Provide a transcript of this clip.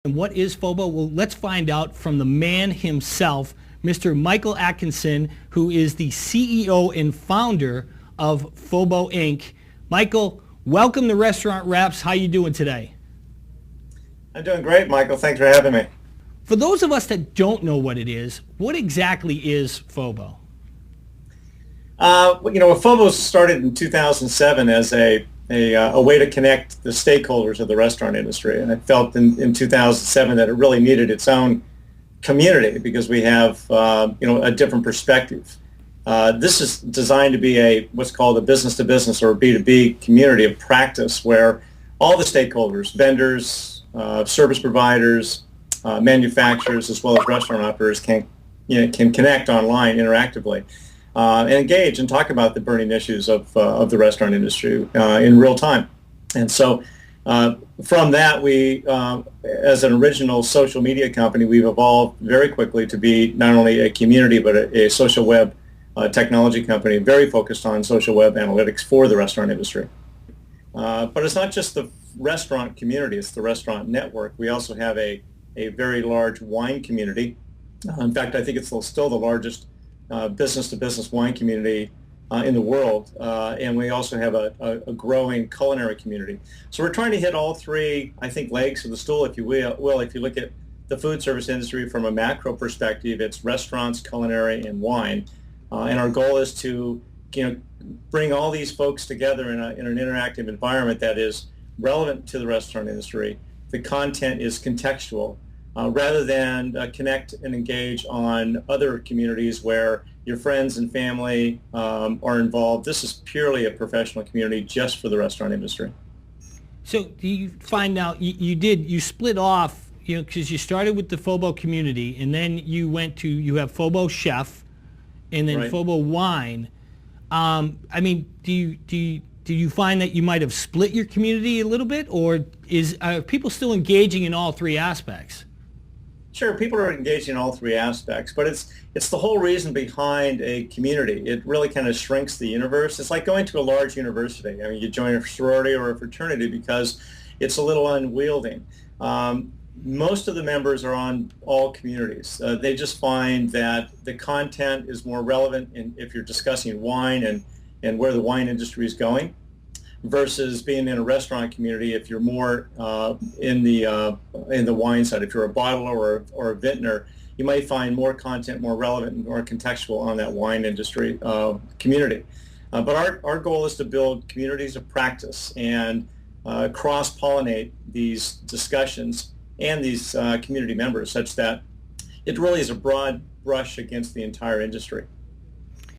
And what is FOHBOH? Well, let's find out from the man himself, Mr. Michael Atkinson, who is the CEO and founder of FOHBOH Inc. Michael, welcome to Restaurant Wraps. How you doing today? I'm doing great, Michael. Thanks for having me. For those of us that don't know what it is, what exactly is FOHBOH? FOHBOH started in 2007 as a way to connect the stakeholders of the restaurant industry, and I felt in 2007 that it really needed its own community because we have a different perspective. This is designed to be what's called a business-to-business or a B2B community of practice where all the stakeholders, vendors, service providers, manufacturers, as well as restaurant operators can connect online interactively. And engage and talk about the burning issues of the restaurant industry in real time. And so from that, we, as an original social media company, we've evolved very quickly to be not only a community, but a social web technology company, very focused on social web analytics for the restaurant industry. But it's not just the restaurant community, it's the restaurant network. We also have a very large wine community. In fact, I think it's still the largest business-to-business wine community in the world, and we also have a growing culinary community. So we're trying to hit all three, I think, legs of the stool, if you will. If you look at the food service industry from a macro perspective, it's restaurants, culinary, and wine. And our goal is to bring all these folks together in an interactive environment that is relevant to the restaurant industry. The content is contextual. Rather than connect and engage on other communities where your friends and family are involved. This is purely a professional community just for the restaurant industry. So do you find out, you split off, because you started with the FOHBOH community, and then you have FOHBOH Chef, and then Right. FOHBOH Wine. Do you find that you might have split your community a little bit, or are people still engaging in all three aspects? Sure, people are engaged in all three aspects, but it's the whole reason behind a community. It really kind of shrinks the universe. It's like going to a large university. I mean, you join a sorority or a fraternity because it's a little unwieldy. Most of the members are on all communities. They just find that the content is more relevant if you're discussing wine and where the wine industry is going, versus being in a restaurant community if you're more in the wine side. If you're a bottler or a vintner, you might find more content more relevant and more contextual on that wine industry community. But our goal is to build communities of practice and cross-pollinate these discussions and these community members such that it really is a broad brush against the entire industry.